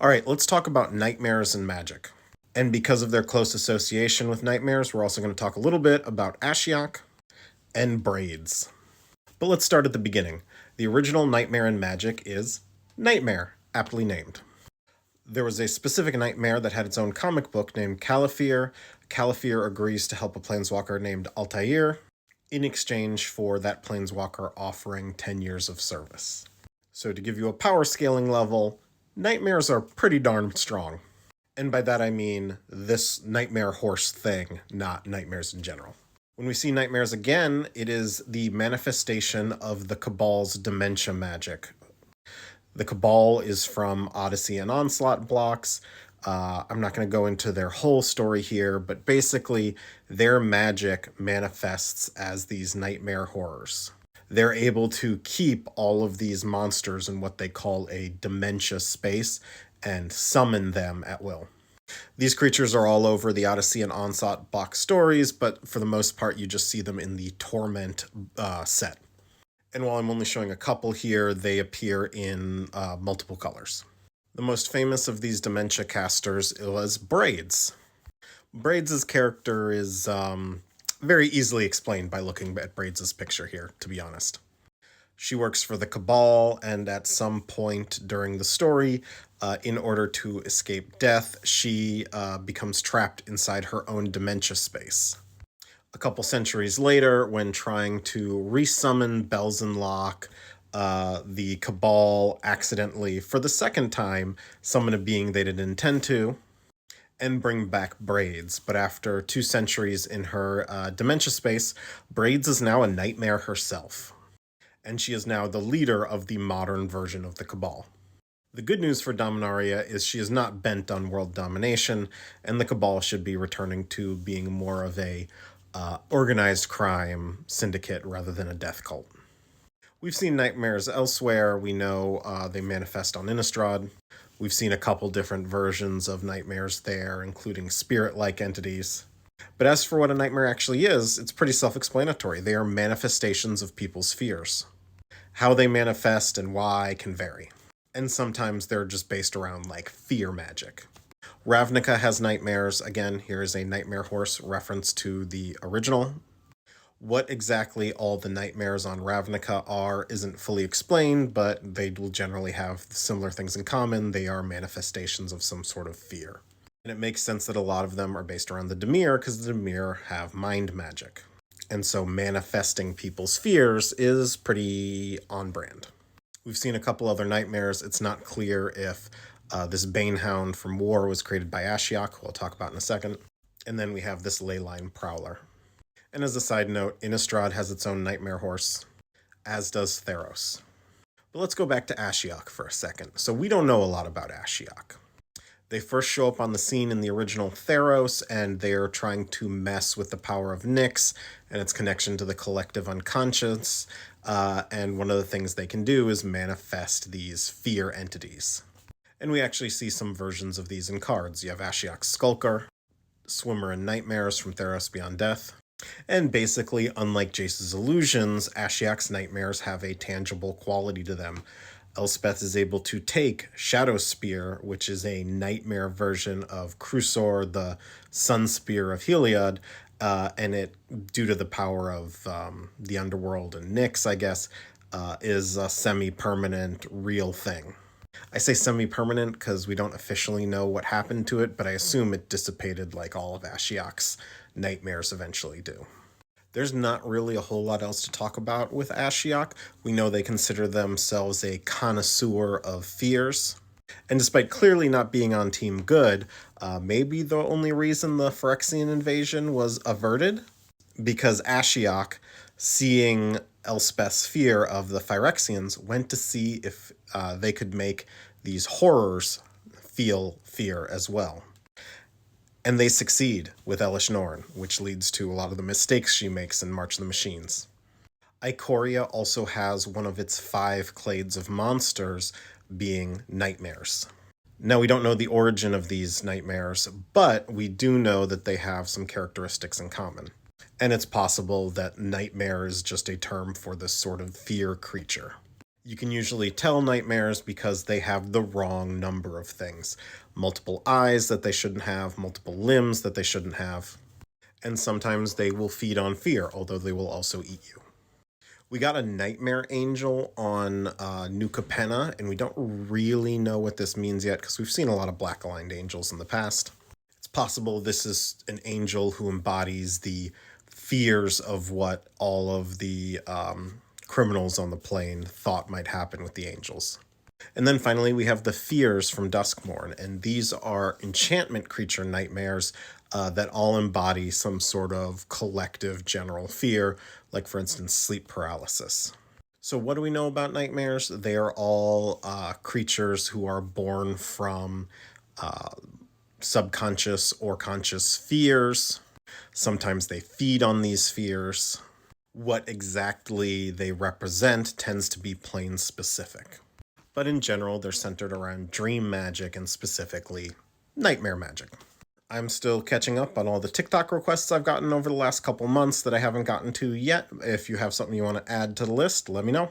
All right, let's talk about nightmares and magic. And because of their close association with nightmares, we're also going to talk a little bit about Ashiok and Braids. But let's start at the beginning. The original nightmare in magic is Nightmare, aptly named. There was a specific nightmare that had its own comic book named Caliphyr. Caliphyr agrees to help a planeswalker named Altair in exchange for that planeswalker offering 10 years of service. So to give you a power scaling level, nightmares are pretty darn strong. And by that I mean this nightmare horse thing, not nightmares in general. When we see nightmares again, it is the manifestation of the Cabal's dementia magic. The Cabal is from Odyssey and Onslaught blocks. I'm not going to go into their whole story here, but basically their magic manifests as these nightmare horrors. They're able to keep all of these monsters in what they call a dementia space and summon them at will. These creatures are all over the Odyssey and Onslaught box stories, but for the most part you just see them in the Torment set. And while I'm only showing a couple here, they appear in multiple colors. The most famous of these dementia casters was Braids. Braids' character is very easily explained by looking at Braids' picture here, to be honest. She works for the Cabal, and at some point during the story, in order to escape death, she becomes trapped inside her own dementia space. A couple centuries later, when trying to resummon Belzenlok, the Cabal accidentally, for the second time, summon a being they didn't intend to, and bring back Braids. But after 2 centuries in her dementia space, Braids is now a nightmare herself. And she is now the leader of the modern version of the Cabal. The good news for Dominaria is she is not bent on world domination, and the Cabal should be returning to being more of a organized crime syndicate rather than a death cult. We've seen nightmares elsewhere. We know they manifest on Innistrad. We've seen a couple different versions of nightmares there, including spirit-like entities. But as for what a nightmare actually is, it's pretty self-explanatory. They are manifestations of people's fears. How they manifest and why can vary. And sometimes they're just based around, like, fear magic. Ravnica has nightmares. Again, here is a nightmare horse reference to the original. What exactly all the nightmares on Ravnica are isn't fully explained, but they will generally have similar things in common. They are manifestations of some sort of fear. And it makes sense that a lot of them are based around the Dimir, because the Dimir have mind magic. And so manifesting people's fears is pretty on brand. We've seen a couple other nightmares. It's not clear if this Banehound from War was created by Ashiok, who I'll talk about in a second. And then we have this Leyline Prowler. And as a side note, Innistrad has its own nightmare horse, as does Theros. But let's go back to Ashiok for a second. So we don't know a lot about Ashiok. They first show up on the scene in the original Theros, and they're trying to mess with the power of Nyx and its connection to the collective unconscious. And one of the things they can do is manifest these fear entities. And we actually see some versions of these in cards. You have Ashiok's Skulker, Swimmer in Nightmares from Theros Beyond Death. And basically, unlike Jace's illusions, Ashiok's nightmares have a tangible quality to them. Elspeth is able to take Shadow Spear, which is a nightmare version of Crusaor, the Sun Spear of Heliod, and it, due to the power of the underworld and Nyx, I guess, is a semi-permanent real thing. I say semi-permanent because we don't officially know what happened to it, but I assume it dissipated like all of Ashiok's nightmares eventually do. There's not really a whole lot else to talk about with Ashiok. We know they consider themselves a connoisseur of fears. And despite clearly not being on Team Good, maybe the only reason the Phyrexian invasion was averted? Because Ashiok, seeing Elspeth's fear of the Phyrexians, went to see if they could make these horrors feel fear as well. And they succeed with Elish Norn, which leads to a lot of the mistakes she makes in March of the Machines. Ikoria also has one of its 5 clades of monsters being nightmares. Now, we don't know the origin of these nightmares, but we do know that they have some characteristics in common. And it's possible that nightmare is just a term for this sort of fear creature. You can usually tell nightmares because they have the wrong number of things. Multiple eyes that they shouldn't have, multiple limbs that they shouldn't have. And sometimes they will feed on fear, although they will also eat you. We got a nightmare angel on New Capenna, and we don't really know what this means yet because we've seen a lot of black-aligned angels in the past. It's possible this is an angel who embodies the fears of what all of the criminals on the plane thought might happen with the angels. And then finally, we have the fears from Duskmorn, and these are enchantment creature nightmares that all embody some sort of collective general fear, like, for instance, sleep paralysis. So what do we know about nightmares? They are all creatures who are born from subconscious or conscious fears. Sometimes they feed on these fears. What exactly they represent tends to be plane specific. But in general, they're centered around dream magic and specifically nightmare magic. I'm still catching up on all the TikTok requests I've gotten over the last couple months that I haven't gotten to yet. If you have something you want to add to the list, let me know.